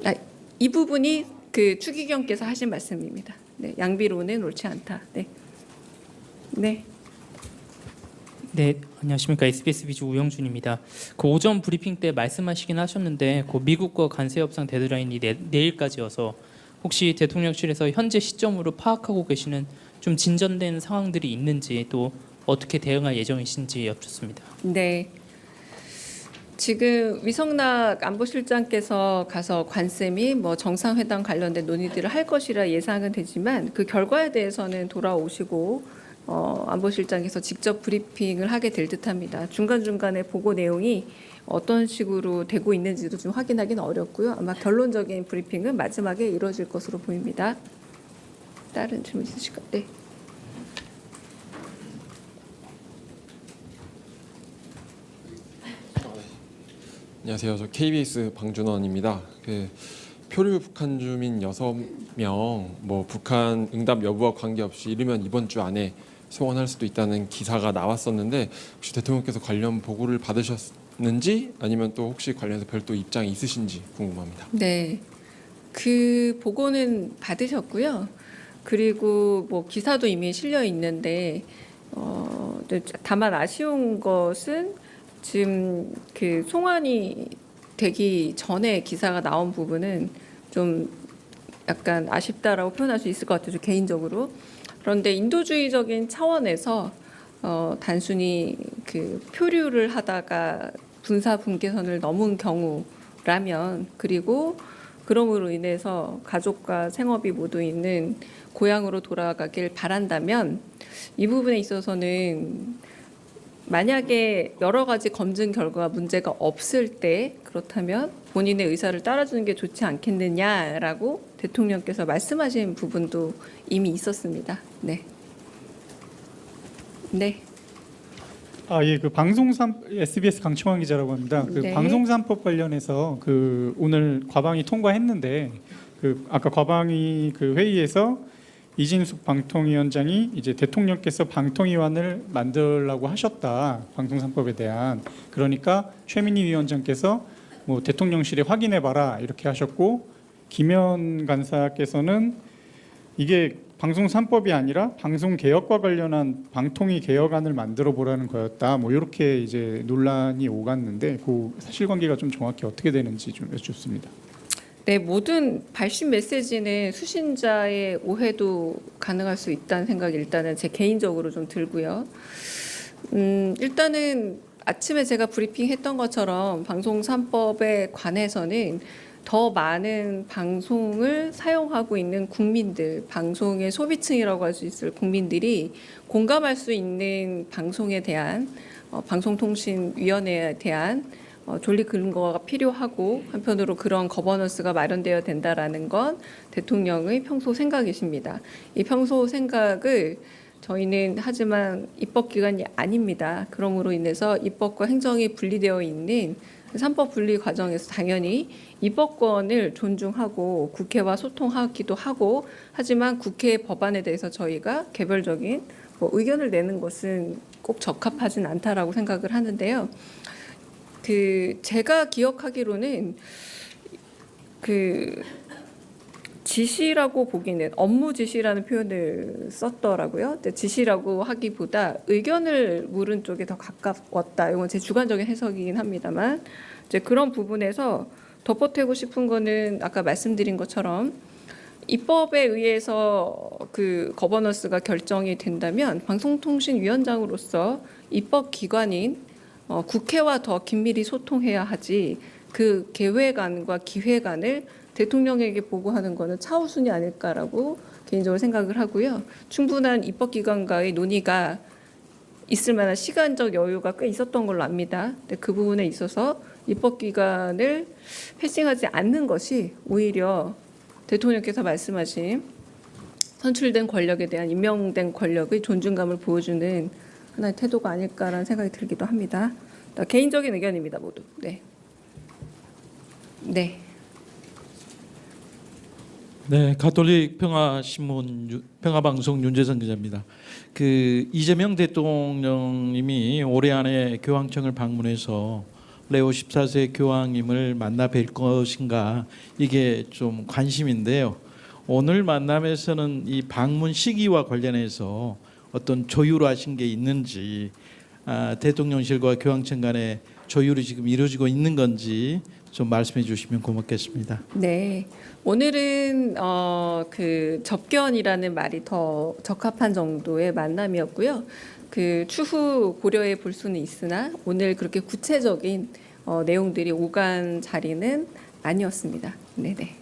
아, 이 부분이 그 추기경께서 하신 말씀입니다. 네, 양비론은 옳지 않다. 네. 네. 네, 안녕하십니까. SBS 비즈 우영준입니다. 그 오전 브리핑 때 말씀하시긴 하셨는데 그 미국과 관세 협상 데드라인이 내일까지여서 혹시 대통령실에서 현재 시점으로 파악하고 계시는 좀 진전된 상황들이 있는지 또 어떻게 대응할 예정이신지 여쭙습니다. 네. 지금 위성락 안보실장께서 가서 관세 및 뭐 정상회담 관련된 논의들을 할 것이라 예상은 되지만 그 결과에 대해서는 돌아오시고 안보실장께서 직접 브리핑을 하게 될 듯합니다. 중간중간에 보고 내용이 어떤 식으로 되고 있는지도 좀 확인하기는 어렵고요. 아마 결론적인 브리핑은 마지막에 이루어질 것으로 보입니다. 다른 질문 있으실까요? 네. 안녕하세요. 저 KBS 방준원입니다. 그 표류 북한 주민 6명 뭐 북한 응답 여부와 관계없이 이르면 이번 주 안에 소환할 수도 있다는 기사가 나왔었는데 혹시 대통령께서 관련 보고를 받으셨는지 아니면 또 혹시 관련해서 별도 입장이 있으신지 궁금합니다. 네. 그 보고는 받으셨고요. 그리고 뭐 기사도 이미 실려 있는데 다만 아쉬운 것은 지금 그 송환이 되기 전에 기사가 나온 부분은 좀 약간 아쉽다라고 표현할 수 있을 것 같아요. 개인적으로. 그런데 인도주의적인 차원에서 단순히 그 표류를 하다가 군사 분계선을 넘은 경우라면 그리고 그럼으로 인해서 가족과 생업이 모두 있는 고향으로 돌아가길 바란다면 이 부분에 있어서는 만약에 여러 가지 검증 결과가 문제가 없을 때 그렇다면 본인의 의사를 따라주는 게 좋지 않겠느냐라고 대통령께서 말씀하신 부분도 이미 있었습니다. 네. 네. 예, 그 방송산 SBS 강청환 기자라고 합니다. 그 네. 방송산법 관련해서 그 오늘 과방위 통과했는데 그 아까 과방위 그 회의에서 이진숙 방통위원장이 이제 대통령께서 방통위원을 만들라고 하셨다. 방송산법에 대한. 그러니까 최민희 위원장께서 뭐 대통령실에 확인해 봐라 이렇게 하셨고 김현 간사께서는 이게 방송산법이 아니라 방송개혁과 관련한 방통위 개혁안을 만들어 보라는 거였다. 뭐 이렇게 이제 논란이 오갔는데 그 사실관계가 좀 정확히 어떻게 되는지 좀 여쭙습니다. 네, 모든 발신 메시지는 수신자의 오해도 가능할 수 있다는 생각이 일단은 제 개인적으로 좀 들고요. 일단은 아침에 제가 브리핑했던 것처럼 방송 3법에 관해서는 더 많은 방송을 사용하고 있는 국민들, 방송의 소비층이라고 할 수 있을 국민들이 공감할 수 있는 방송에 대한 방송통신위원회에 대한 존립 근거가 필요하고 한편으로 그런 거버넌스가 마련되어야 된다라는 건 대통령의 평소 생각이십니다. 이 평소 생각을 저희는 하지만 입법기관이 아닙니다. 그러므로 인해서 입법과 행정이 분리되어 있는 3법 분리 과정에서 당연히 입법권을 존중하고 국회와 소통하기도 하고 하지만 국회 법안에 대해서 저희가 개별적인 의견을 내는 것은 꼭 적합하진 않다라고 생각을 하는데요. 그 제가 기억하기로는 그 지시라고 보기는 업무 지시라는 표현을 썼더라고요. 근데 지시라고 하기보다 의견을 물은 쪽에 더 가까웠다. 이건 제 주관적인 해석이긴 합니다만 이제 그런 부분에서 덧보태고 싶은 거는 아까 말씀드린 것처럼 입법에 의해서 그 거버넌스가 결정이 된다면 방송통신위원장으로서 입법기관인 국회와 더 긴밀히 소통해야 하지 그 계획안과 기획안을 대통령에게 보고하는 것은 차우순이 아닐까라고 개인적으로 생각을 하고요. 충분한 입법기관과의 논의가 있을 만한 시간적 여유가 꽤 있었던 걸로 압니다. 근데 그 부분에 있어서 입법기관을 패싱하지 않는 것이 오히려 대통령께서 말씀하신 선출된 권력에 대한 임명된 권력의 존중감을 보여주는 하나의 태도가 아닐까라는 생각이 들기도 합니다. 개인적인 의견입니다, 모두. 네. 네. 네, 가톨릭 평화신문 평화방송 윤재선 기자입니다. 그 이재명 대통령님이 올해 안에 교황청을 방문해서 레오 14세 교황님을 만나 뵐 것인가 이게 좀 관심인데요. 오늘 만남에서는 이 방문 시기와 관련해서 어떤 조율하신 게 있는지, 대통령실과 교황청 간에 조율이 지금 이루어지고 있는 건지 좀 말씀해 주시면 고맙겠습니다. 네, 오늘은 그 접견이라는 말이 더 적합한 정도의 만남이었고요. 그 추후 고려해 볼 수는 있으나 오늘 그렇게 구체적인 내용들이 오간 자리는 아니었습니다. 네네.